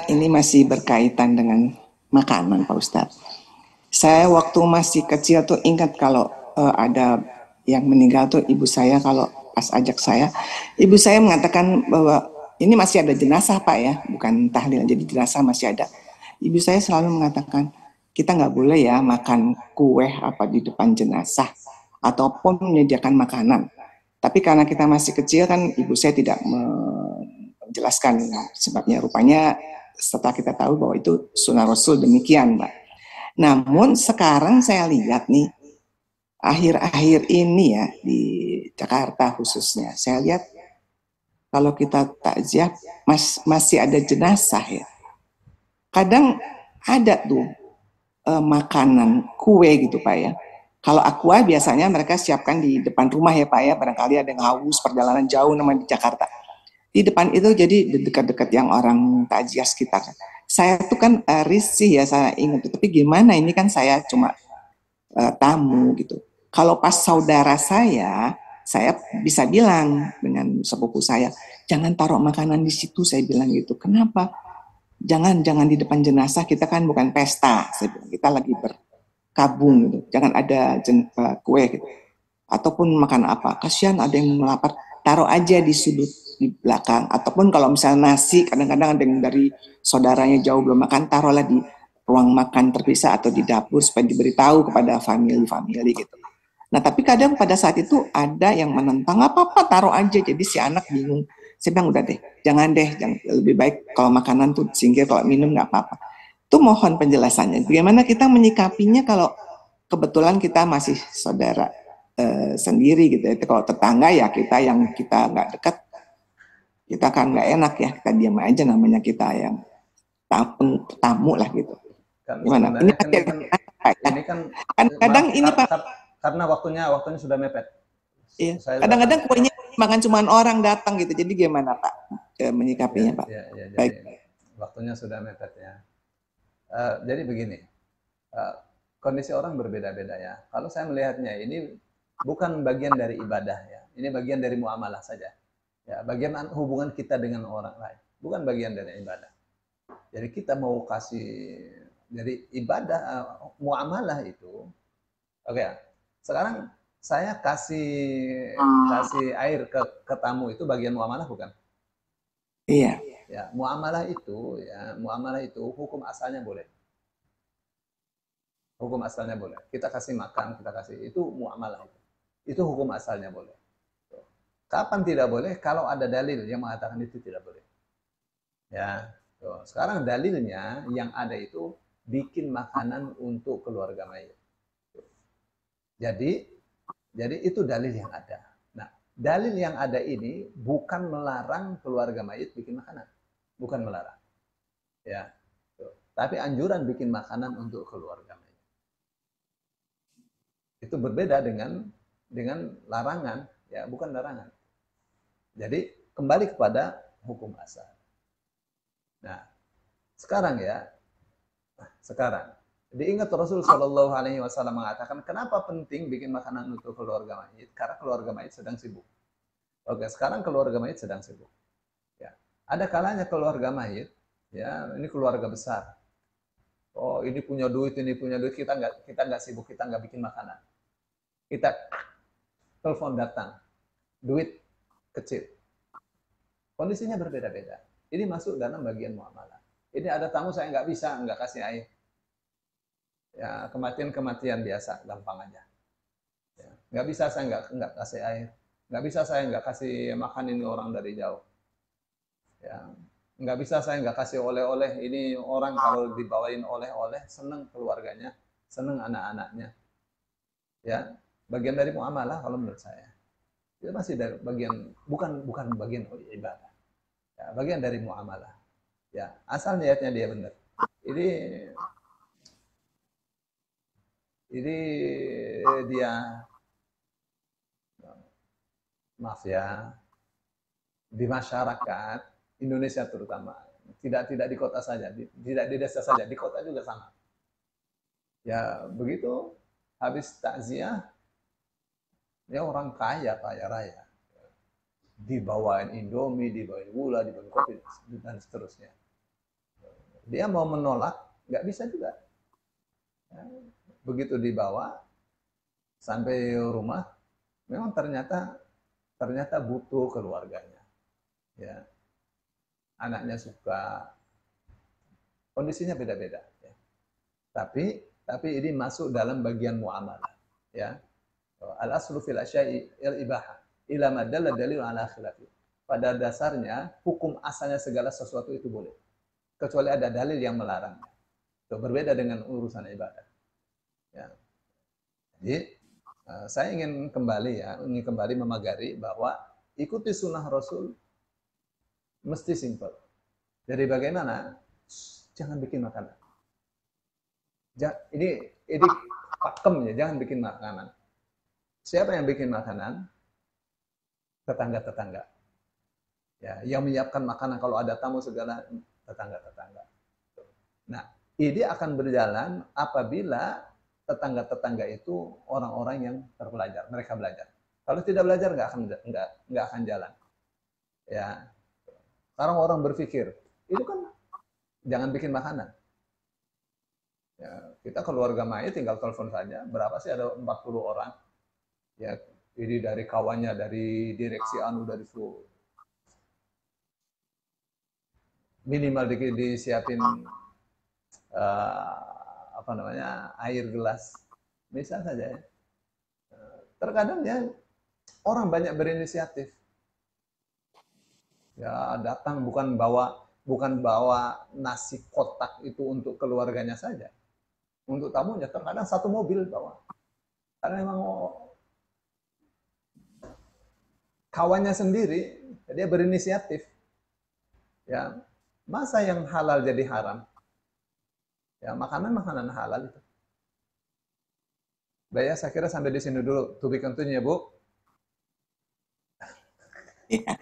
Ini masih berkaitan dengan makanan, Pak Ustadz. Saya waktu masih kecil tuh ingat kalau ada yang meninggal tuh ibu saya kalau pas ajak saya, ibu saya mengatakan bahwa ini masih ada jenazah Pak ya, bukan tahlil, jadi jenazah masih ada. Ibu saya selalu mengatakan kita nggak boleh ya makan kue apa di depan jenazah ataupun menyediakan makanan. Tapi karena kita masih kecil kan ibu saya tidak menjelaskan sebabnya. Rupanya setelah kita tahu bahwa itu sunnah Rasul demikian, Pak. Namun sekarang saya lihat nih, akhir-akhir ini ya di Jakarta khususnya, saya lihat kalau kita takziah masih ada jenazah ya. Kadang ada tuh makanan kue gitu Pak ya. Kalau aqua biasanya mereka siapkan di depan rumah ya Pak ya, barangkali ada yang haus perjalanan jauh namanya di Jakarta. Di depan itu jadi dekat-dekat yang orang takziah sekitar. Saya tuh kan risih ya saya ingat, tapi gimana ini kan saya cuma tamu gitu. Kalau pas saudara saya bisa bilang dengan sepupu saya, jangan taruh makanan di situ. Saya bilang gitu. Kenapa? Jangan di depan jenazah. Kita kan bukan pesta. Saya bilang kita lagi berkabung gitu. Jangan ada kue gitu. Ataupun makan apa. Kasihan ada yang melapar. Taruh aja di sudut di belakang. Ataupun kalau misalnya nasi, kadang-kadang ada yang dari saudaranya jauh belum makan, taruhlah di ruang makan terpisah atau di dapur supaya diberitahu kepada family-family gitu. Nah, tapi kadang pada saat itu ada yang menentang, apa-apa taruh aja. Jadi si anak bingung. Saya bilang udah deh, jangan, lebih baik kalau makanan tuh singgir, kalau minum nggak apa-apa. Itu mohon penjelasannya. Bagaimana kita menyikapinya kalau kebetulan kita masih saudara sendiri gitu. Itu kalau tetangga ya kita yang kita nggak dekat, kita kan nggak enak ya, kita diam aja namanya kita yang tamu lah gitu. Kan Gimana? Ini sebenarnya kan masih ya. ini kan Kadang-kadang maaf ini Pak, karena waktunya sudah mepet. iya. Saya juga Kadang-kadang harus. kuenya makan cuma orang datang gitu. Jadi gimana Pak Ya, menyikapinya Pak? ya, ya. Baik. Jadi waktunya sudah mepet ya. Jadi begini, eh, kondisi orang berbeda-beda ya. Kalau saya melihatnya ini bukan bagian dari ibadah ya. Ini bagian dari muamalah saja. Ya, bagian hubungan kita dengan orang lain, bukan bagian dari ibadah. Jadi kita mau kasih dari ibadah muamalah itu. Oke ya. Sekarang saya kasih kasih air ke tamu itu bagian muamalah bukan? Iya. Ya, muamalah itu hukum asalnya boleh. Hukum asalnya boleh. Kita kasih makan, kita kasih itu muamalah itu. Itu hukum asalnya boleh. Kapan tidak boleh? Kalau ada dalil yang mengatakan itu tidak boleh. Ya. Tuh. Sekarang dalilnya yang ada itu bikin makanan untuk keluarga mayat. Jadi jadi itu dalil yang ada. Nah, dalil yang ada ini bukan melarang keluarga mayit bikin makanan. Bukan melarang. Ya. Tuh. Tapi anjuran bikin makanan untuk keluarga mayit. Itu berbeda dengan larangan, ya, bukan larangan. Jadi kembali kepada hukum asal. Nah, sekarang ya, sekarang diingat Rasul Shallallahu Alaihi Wasallam mengatakan kenapa penting bikin makanan untuk keluarga mayit? Karena keluarga mayit sedang sibuk. Oke, sekarang keluarga mayit sedang sibuk. Ya, ada kalanya keluarga mayit, ya, ini keluarga besar. Oh, ini punya duit, kita nggak sibuk, kita nggak bikin makanan. Kita telepon datang, duit kecil. Kondisinya berbeda-beda. Ini masuk dalam bagian muamalah. Ini ada tamu saya nggak bisa, nggak kasih air. Ya, kematian biasa, gampang aja. Ya, nggak bisa saya nggak kasih air. Nggak bisa saya nggak kasih makan ini orang dari jauh. Ya, nggak bisa saya nggak kasih oleh-oleh. Ini orang kalau dibawain oleh-oleh, seneng keluarganya, seneng anak-anaknya. Ya, bagian dari muamalah kalau menurut saya. Itu masih dari bagian, bukan bagian ibadah. Ya, bagian dari muamalah. Ya, asal niatnya dia benar. Ini ini dia, maaf ya, di masyarakat Indonesia terutama, tidak di kota saja, tidak di desa saja, di kota juga sama. Ya begitu habis takziah, ya orang kaya kaya raya, dibawain Indomie, dibawain gula, dibawain kopi dan seterusnya. dia mau menolak nggak bisa juga. Ya, begitu dibawa sampai rumah, memang ternyata butuh keluarganya. Ya, anaknya suka, kondisinya beda-beda. Ya. Tapi ini masuk dalam bagian muamalah. Ya, al aslu fil asya'i al ibahah ila ma dalla dalil ala khilafi. Pada dasarnya hukum asalnya segala sesuatu itu boleh, kecuali ada dalil yang melarangnya. Itu berbeda dengan urusan ibadah. Ya. Jadi saya ingin kembali memagari bahwa ikuti sunnah Rasul mesti simple. Jadi bagaimana? Jangan bikin makanan. Ini pakem ya, jangan bikin makanan. Siapa yang bikin makanan? Tetangga-tetangga. Ya, yang menyiapkan makanan kalau ada tamu segala, tetangga-tetangga. Nah, ini akan berjalan apabila tetangga-tetangga itu orang-orang yang terpelajar, mereka belajar. Kalau tidak belajar nggak akan jalan. Ya, sekarang orang berpikir itu kan jangan bikin makanan. Ya, kita keluarga Maya tinggal telepon saja. Berapa sih, ada 40 orang. Ya, ini dari kawannya, dari direksi anu, dari seluruh. Minimal disiapin air gelas. Misal saja ya. Terkadang ya orang banyak berinisiatif. Ya datang bukan bawa nasi kotak itu untuk keluarganya saja. Untuk tamunya terkadang satu mobil bawa. Karena memang kawannya sendiri, dia berinisiatif. Ya, masa yang halal jadi haram? Ya, makanan halal itu. Baik ya, saya kira sampai di sini dulu. To be continue, Bu. Ya.